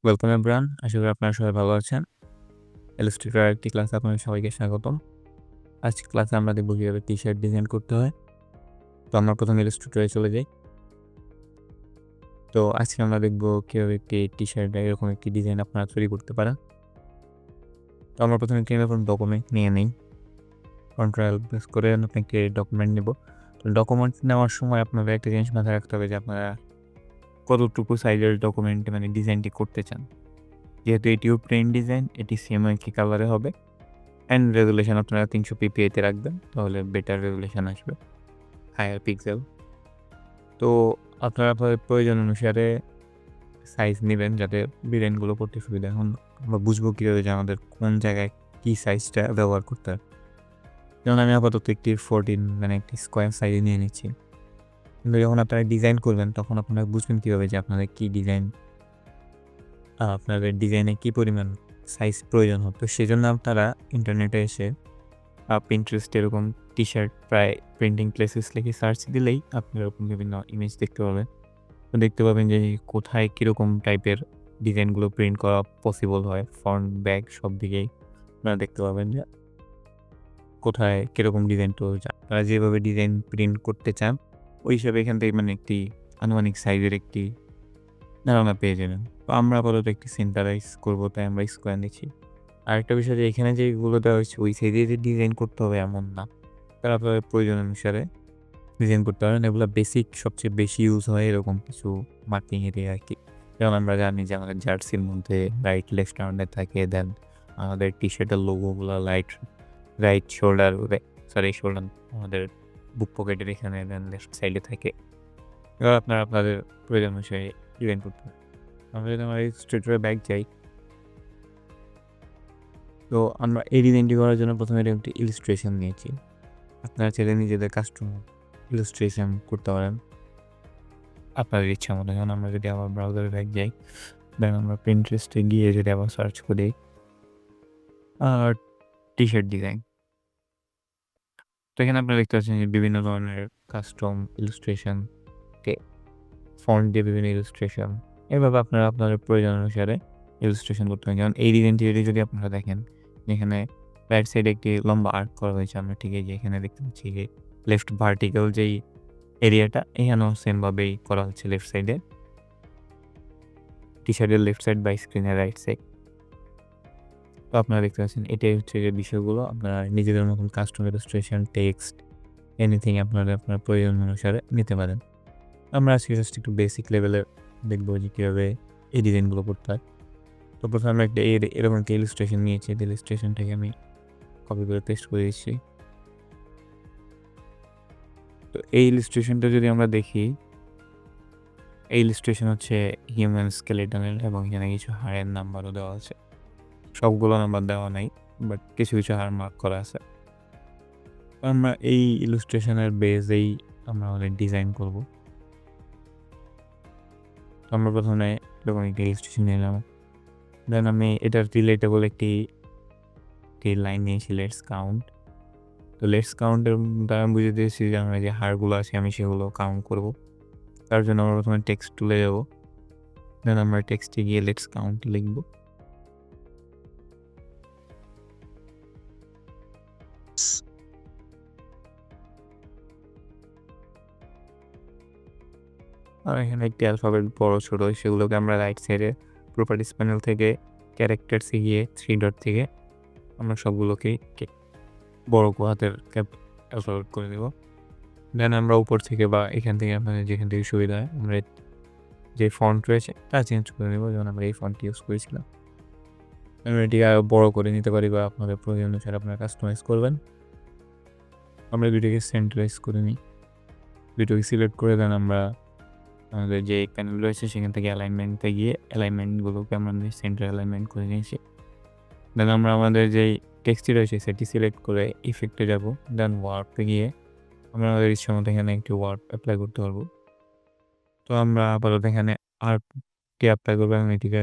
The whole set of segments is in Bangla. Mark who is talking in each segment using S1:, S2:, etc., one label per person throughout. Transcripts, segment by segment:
S1: Welcome everyone. আশা করি আপনারা সবাই ভালো আছেন। ইলাস্ট্রেটর একটি ক্লাসে আপনাদের সবাইকে স্বাগতম। আজকের ক্লাসে আমরা দেখব কিভাবে টি-শার্ট ডিজাইন করতে হয়। তো আমরা প্রথমে ইলাস্ট্রেটরে চলে যাই। তো আজকে আমরা দেখব কিভাবে একটি টি-শার্ট এরকম একটি ডিজাইন আপনারা তৈরি করতে পারেন। তো আমরা প্রথমে একটি ডকুমেন্ট নিয়ে নিই। কন্ট্রোল প্রেস করে নতুন একটি ডকুমেন্ট নেব। তো ডকুমেন্ট নেওয়ার সময় আপনাদের একটা জিনিস মাথায় রাখতে হবে যে আপনারা কতটুকু সাইজের ডকুমেন্টে ডিজাইনটি করতে চান। যেহেতু এটিও প্লেন ডিজাইন, এটি সেম একই কালারে হবে। অ্যান্ড রেজোলিউশন আপনারা 300 ppi তে রাখবেন, তাহলে বেটার রেজোলিউশন আসবে, হায়ার পিক্সেল। তো আপনারা আপনাদের প্রয়োজন অনুসারে সাইজ নেবেন যাতে ডিজাইনগুলো করতে সুবিধা। এখন আমরা বুঝবো কীভাবে যে আমাদের কোন জায়গায় কী সাইজটা ব্যবহার করতে হয়। যেমন আমি আপাতত একটি 14 একটি স্কোয়ার সাইজ নিয়ে নিচ্ছি। কিন্তু যখন আপনারা ডিজাইন করবেন তখন আপনারা বুঝবেন কীভাবে যে আপনাদের কী ডিজাইন, আপনাদের ডিজাইনে কী পরিমাণ সাইজ প্রয়োজন হয়। তো সেজন্য আপনারা ইন্টারনেটে এসে পিন্টারেস্ট এরকম টি-শার্ট প্রায় প্রিন্টিং প্লেসেস লিখে সার্চ দিলেই আপনি এরকম বিভিন্ন ইমেজ দেখতে পাবেন। তো দেখতে পাবেন যে কোথায় কীরকম টাইপের ডিজাইনগুলো প্রিন্ট করা পসিবল হয়। ফ্রন্ট, ব্যাক সব দিকেই আপনারা দেখতে পাবেন যে কোথায় কীরকম ডিজাইন তৈরি চান। আপনারা যেভাবে ডিজাইন প্রিন্ট করতে চান ওই হিসাবে এখান থেকে একটি আনুমানিক সাইজের একটি ধারণা পেয়ে যাবেন। তো আমরা আপাতত একটি সেন্টারাইজ করবো, তাই আমরা স্কোয়ার নিচ্ছি। আরেকটা বিষয় যে এখানে যেগুলো দেওয়া হয়েছে ওই সাইজে যে ডিজাইন করতে হবে এমন না। তারা আপনাদের প্রয়োজন অনুসারে ডিজাইন করতে পারেন। এগুলো বেসিক সবচেয়ে বেশি ইউজ হয় এরকম কিছু মার্কিং এরিয়া আরকি। যেমন আমরা জানি যে আমাদের জার্সির মধ্যে রাইট লেফট হ্যান্ডে থাকে, দেন আমাদের টি-শার্টের লোগোগুলো রাইট শোল্ডার শোল্ডার আমাদের বুক পকেটের এখানে, দেন লেফট সাইডে থাকে। এবার আপনারা আপনাদের প্রয়োজন অনুসারে ডিজাইন করতে পারেন। আমরা যদি আমার ইলাস্ট্রেটরে ব্যাক যাই, তো আমরা এই ডিজাইনটি করার জন্য প্রথমে একটি ইলাস্ট্রেশন নিয়েছি। আপনারা চাইলে নিজেদের কাস্টম ইলাস্ট্রেশন করতে পারেন আপনাদের ইচ্ছা মতো। যেমন আমরা যদি আবার ব্রাউজারে ব্যাক যাই, দেন আমরা পিন্টারেস্টে গিয়ে যদি আবার সার্চ করি টি-শার্ট ডিজাইন, তো এখানে আপনারা দেখতে পাচ্ছেন যে বিভিন্ন ধরনের কাস্টম ইলাস্ট্রেশন, ফন্ট দিয়ে বিভিন্ন ইলাস্ট্রেশন, এভাবে আপনারা আপনাদের প্রয়োজন অনুসারে ইলাস্ট্রেশন করতে পারেন। যেমন এই ডিজাইনটি যদি আপনারা দেখেন, এখানে রাইট সাইডে একটি লম্বা আর্ক করা হয়েছে। আমরা ঠিক এই যে এখানে দেখতে পাচ্ছি যে লেফট ভার্টিক্যাল যেই এরিয়াটা, এখানেও সেমভাবেই করা হচ্ছে লেফট সাইডে, টি-শার্টের লেফট সাইড বা স্ক্রিনের রাইট সাইড। তো আপনারা দেখতে পাচ্ছেন এটাই হচ্ছে যে বিষয়গুলো আপনারা নিজেদের মতন কাস্টম ইলাস্ট্রেশন, টেক্সট, এনিথিং আপনার প্রয়োজন অনুসারে নিতে পারেন। আমরা আজকে জাস্ট একটু বেসিক লেভেলের দেখবো যে কীভাবে এই ডিজাইনগুলো করতে হয়। তো প্রথমে আমরা একটা এরকম একটা ইলাস্ট্রেশন নিয়েছি। এই ইলাস্ট্রেশনটাকে আমি কপি করে পেস্ট করে দিচ্ছি। তো এই ইলাস্ট্রেশনটা যদি আমরা দেখি, এই ইলাস্ট্রেশন হচ্ছে হিউম্যান স্কেলেটনের, এবং এখানে কিছু হাড়ের নাম্বারও দেওয়া আছে। সবগুলো নাম্বার দেওয়া নাই, বাট কিছু হাড় মার্ক করা আছে। আমরা এই ইলাস্ট্রেশনের বেসেই আমরা আমাদের ডিজাইন করব। তো আমরা প্রথমে এরকম একটা ইলাস্ট্রেশন নিলাম, দেন আমি এটার রিলেটেবল একটি লাইন নিয়েছি, লেটস কাউন্ট। তো লেটস কাউন্টের দ্বারা আমি বুঝে দিয়েছি যে আমরা যে হাড়গুলো আছে আমি সেগুলো কাউন্ট করব। তার জন্য আমরা প্রথমে টেক্সট তুলে যাব, দেন আমরা টেক্সটে গিয়ে লেটস কাউন্ট লিখব। আর এখানে একটি অ্যালফাবেট বড় ছোট সেগুলোকে আমরা রাইট সাইডে প্রপার্টিস প্যানেল থেকে ক্যারেক্টারসে গিয়ে 3 ডট থেকে আমরা সবগুলোকেই বড় হাতের অ্যালফাবেট করে দেব। দেন আমরা উপর থেকে বা এখান থেকে আপনাদের যেখান থেকে সুবিধা হয় আমরা যে ফন্ট রয়েছে তা চেঞ্জ করে নেব। যেমন আমরা এই ফন্টটি ইউজ করেছিলাম, আমরা এটিকে আরও বড় করে নিতে পারি বা আপনাদের প্রয়োজন অনুসারে আপনারা কাস্টমাইজ করবেন। আমরা দুইটাকে সেন্টারাইজ করে নিই, দুটোকে সিলেক্ট করে দেন আমরা আমাদের যে প্যানেল রয়েছে সেখান থেকে অ্যালাইনমেন্টে গিয়ে অ্যালাইনমেন্টগুলোকে আমরা সেন্টার অ্যালাইনমেন্ট করে নিয়েছি। দেন আমরা আমাদের যেই টেক্সটটি রয়েছে সেটি সিলেক্ট করে ইফেক্টে যাব, দেন ওয়ার্ডে গিয়ে আমরা আমাদের ইচ্ছা মতো এখানে একটি ওয়ার্ড অ্যাপ্লাই করতে পারবো। তো আমরা আপাতত এখানে আর্টকে অ্যাপ্লাই করবো এবং এটিকে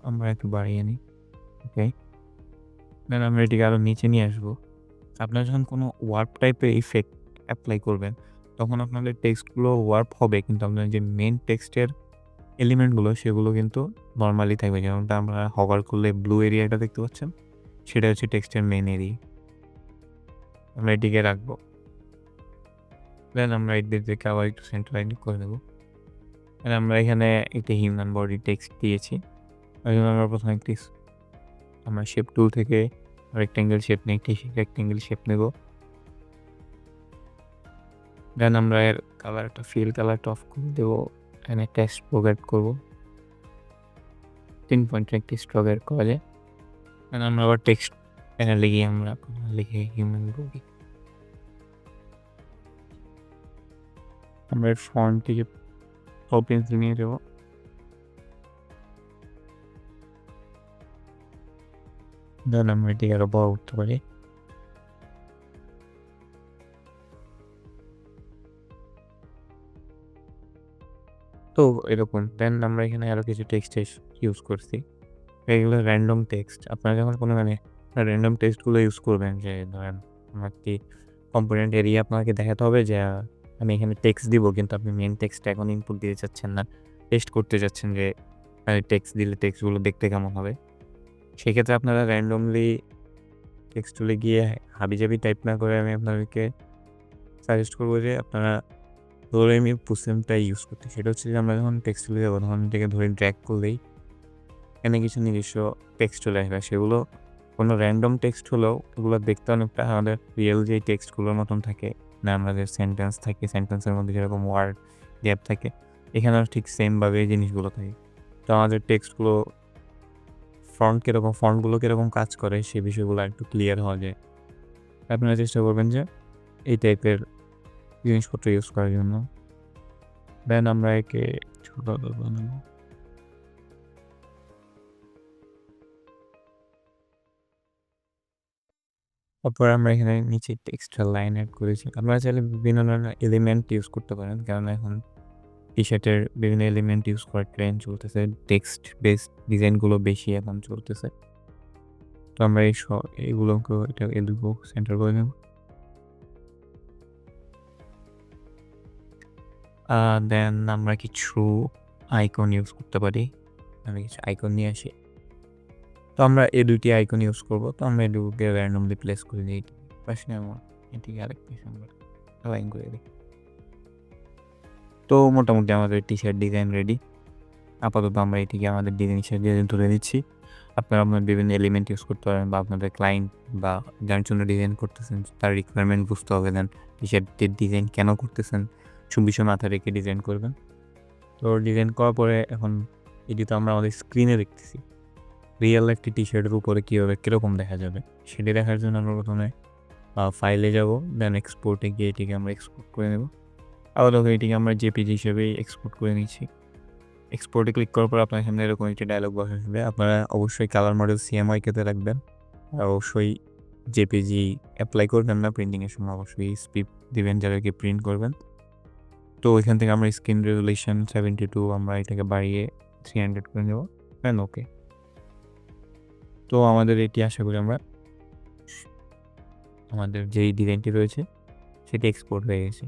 S1: আমরা একটু বাড়িয়ে নিই। ওকে, দেন আমরা এটিকে আরও নিচে নিয়ে আসবো। আপনারা যখন কোনো ওয়ার্প টাইপের ইফেক্ট অ্যাপ্লাই করবেন তখন আপনাদের টেক্সটগুলো ওয়ার্প হবে, কিন্তু আপনাদের যে মেন টেক্সটের এলিমেন্টগুলো সেগুলো কিন্তু নরমালি থাকবে। যেমনটা আমরা হভার করলে ব্লু এরিয়াটা দেখতে পাচ্ছেন, সেটা হচ্ছে টেক্সটের মেইন এরিয়া। আমরা এটিকে রাখবো। দেন আমরা এদেরকে আবার একটু সেন্টার লাইন করে দেবো। আর আমরা এখানে একটা হিউম্যান বডি টেক্সট দিয়েছি। ওই জন্য আমরা প্রথমে আমরা শেপ টুল থেকে রেক্ট্যাঙ্গেল শেপ নিয়ে একটি রেক্ট্যাঙ্গেল শেপ নেব। দেন আমরা এর কালারটা ফিল কালারটা অফ করে দেবো। এখানে টেক্সট স্ট্রোক অ্যাড করবো। 3 পয়েন্টের একটি স্ট্রোক অ্যাড করা যায়। দেন আমরা আবার টেক্সট এখানে লিখি আমরা লিখে হিউম্যান বডি। আমরা এর ফন্টটিকে পেন্সিল নিয়ে দেবো। দেন আমরা এটিকে আরো বড় করতে পারি। তো এরকম। দেন আমরা এখানে আরো কিছু টেক্সট ইউজ করছি। এগুলো র্যান্ডম টেক্সট। আপনারা যখন কোনো র্যান্ডম টেক্সটগুলো ইউজ করবেন, যে ধরেন আমার একটি কম্পোনেন্ট এরিয়া আপনাকে দেখাতে হবে যে আমি এখানে টেক্সট দিব, কিন্তু আপনি মেইন টেক্সটটা এখন ইনপুট দিতে চাচ্ছেন না, টেস্ট করতে চাচ্ছেন যে টেক্সট দিলে টেক্সটগুলো দেখতে কেমন হবে। সেক্ষেত্রে আপনারা র্যান্ডমলি টেক্সট টুলে গিয়ে হাবিজাবি টাইপ না করে আমি আপনাদেরকে সাজেস্ট করবো যে আপনারা ডোরেমি পুসেমটা ইউজ করতে। সেটা হচ্ছে যে আমরা যখন টেক্সট টুলে যাবো তখন এটাকে ধরে ড্র্যাগ করলেই এখানে কিছু নিজস্ব টেক্সট চলে আসবে। সেগুলো কোনো র্যান্ডম টেক্সট হলেও এগুলো দেখতে অনেকটা আমাদের রিয়েল যে টেক্সটগুলোর মতন থাকে না, আমাদের সেন্টেন্স থাকে, সেন্টেন্সের মধ্যে যেরকম ওয়ার্ড গ্যাপ থাকে, এখানেও ঠিক সেমভাবে এই জিনিসগুলো থাকে। তো আমাদের টেক্সটগুলো ফন্টগুলো কীরকম কাজ করে সেই বিষয়গুলো একটু ক্লিয়ার হওয়া যায়। আপনারা চেষ্টা করবেন যে এই টাইপের জিনিসপত্র ইউজ করার জন্য। দেন আমরা একে ছোট বানাবো। তারপর আমরা এখানে নিচে এক্সট্রা লাইন অ্যাড করেছি। আপনারা চাইলে বিভিন্ন ধরনের এলিমেন্ট ইউজ করতে পারেন, কারণ এখন টি-শার্টের বিভিন্ন এলিমেন্ট ইউজ করার ট্রেন্ড চলতেছে। টেক্সট বেসড ডিজাইনগুলো বেশি এখন চলতেছে। তো আমরা এইগুলোকে এদিকেও সেন্টার করে নেব। দেন আমরা কিছু আইকন ইউজ করতে পারি। আমি কিছু আইকন নিয়ে আসি। তো আমরা এই দুইটি আইকন ইউজ করবো। তো আমরা এগুলোকে র্যান্ডমলি প্লেস করে দিই। পাশে আমার এটিকে আরেক পাশে আমরা লাইন করে দিই। তো মোটামুটি আমাদের টি-শার্ট ডিজাইন রেডি। আপাতত আমরা এটিকে আমাদের ডিজাইন হিসেবে ধরে দিচ্ছি। আপনারা আপনার বিভিন্ন এলিমেন্ট ইউজ করতে পারেন, বা আপনাদের ক্লায়েন্ট বা যার জন্য ডিজাইন করতেছেন তার রিকোয়ারমেন্ট বুঝতে হবে। দেন টি-শার্টের ডিজাইন কেন করতেছেন সব বিষয় মাথায় রেখে ডিজাইন করবেন। তো ডিজাইন করার পরে এখন এটি তো আমরা আমাদের স্ক্রিনে দেখতেছি। রিয়েল একটি টি-শার্টের উপরে কীভাবে কীরকম দেখা যাবে সেটি দেখার জন্য আমরা প্রথমে ফাইলে যাব। দেন এক্সপোর্টে গিয়ে এটিকে আমরা এক্সপোর্ট করে নেব। আপাতত এটিকে আমরা জেপিজি হিসেবেই এক্সপোর্ট করে নিচ্ছি। এক্সপোর্টে ক্লিক করার পর আপনার সামনে এরকম একটি ডায়লগ বক্স আসবে। আপনারা অবশ্যই কালার মডেল CMYK-তে রাখবেন। আর অবশ্যই জেপিজি অ্যাপ্লাই করবেন না, প্রিন্টিংয়ের সময় অবশ্যই স্পিড দিবেন যাদেরকে প্রিন্ট করবেন। তো এখান থেকে আমরা স্ক্রিন রেজুলেশন 72 আমরা এটাকে বাড়িয়ে 300 করে নেব। দেন ওকে। তো আমাদের এটি আশা করি আমাদের যেই ডিজাইনটি রয়েছে সেটি এক্সপোর্ট হয়ে গেছে।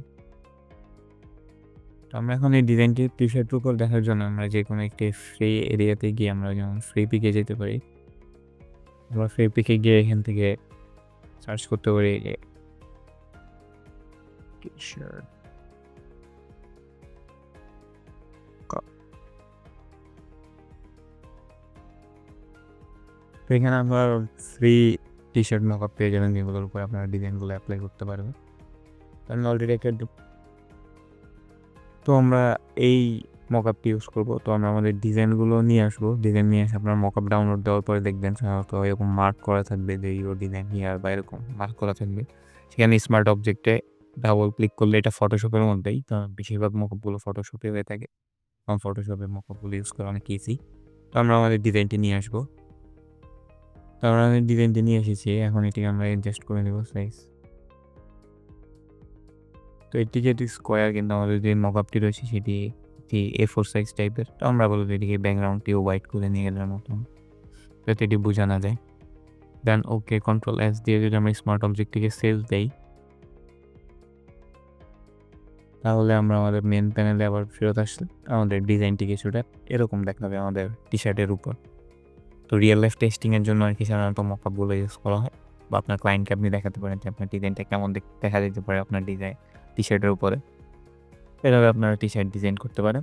S1: তো আমরা এখন এই ডিজাইনটি টি-শার্টের উপর দেখার জন্য আমরা যে কোনো একটি ফ্রি এরিয়াতে গিয়ে আমরা যেমন ফ্রি পিকে যেতে পারি। আমরা ফ্রি পিকে গিয়ে এখান থেকে সার্চ করতে পারি যে টি-শার্ট। তো এখানে আমরা ফ্রি টি-শার্ট মকআপ পেয়ে যাবেন, যেগুলোর উপর আপনারা ডিজাইনগুলো অ্যাপ্লাই করতে পারবেন। কারণ অলরেডি একটা তো আমরা এই মকআপটি ইউজ করবো। তো আমরা আমাদের ডিজাইনগুলো নিয়ে আসবো। ডিজাইন নিয়ে এসে আপনার মকআপ ডাউনলোড দেওয়ার পরে দেখবেন সাধারণত এরকম মার্ক করা থাকবে যে ইউর ডিজাইন হিয়ার, বা এরকম মার্ক করা থাকবে। সেখানে স্মার্ট অবজেক্টে ডাবল ক্লিক করলে এটা ফটোশপের মধ্যেই, তো বেশিরভাগ মকআপগুলো ফটোশপে হয়ে থাকে। কারণ ফটোশপে মকআপগুলো ইউজ করা অনেক ইজি। তো আমরা আমাদের ডিজাইনটি নিয়ে আসবো। তো আমরা আমাদের ডিজাইনটি নিয়ে এসেছি। এখন এটিকে আমরা অ্যাডজাস্ট করে নেব সাইজ। তো এটি যেটি স্কোয়ার, কিন্তু আমাদের যে মকআপটি রয়েছে সেটি A4 সাইজ টাইপের। তো আমরা বলবো এটিকে ব্যাকগ্রাউন্ডটিও হোয়াইট করে নিয়ে গেলার মতন, যাতে এটি বোঝা না যায়। দেন ওকে, Ctrl+S দিয়ে যদি আমরা স্মার্ট অবজেক্টটিকে সেভ দেই, তাহলে আমরা আমাদের মেন প্যানেলে আবার ফেরত আসলে আমাদের ডিজাইনটি কিছুটা এরকম দেখাবে আমাদের টি-শার্টের উপর। তো রিয়েল লাইফ টেস্টিংয়ের জন্য আর কি সাধারণত মকআপগুলো ইউজ করা হয়, বা আপনার ক্লায়েন্টকে আপনি দেখাতে পারেন যে আপনার ডিজাইনটা কেমন দেখা যেতে পারে আপনার টি-শার্টের উপরে। এভাবে আপনারা টি-শার্ট ডিজাইন করতে পারেন।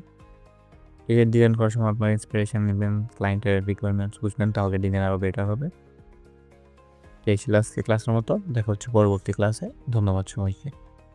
S1: টি-শার্ট ডিজাইন করার সময় আপনার ইন্সপিরেশন নেবেন, ক্লায়েন্টের রিকোয়ারমেন্টস বুঝবেন, তাহলে ডিজাইন আরও বেটার হবে। এই ছিল আজকে ক্লাসের মতো। দেখা হচ্ছে পরবর্তী ক্লাসে। ধন্যবাদ সবাইকে।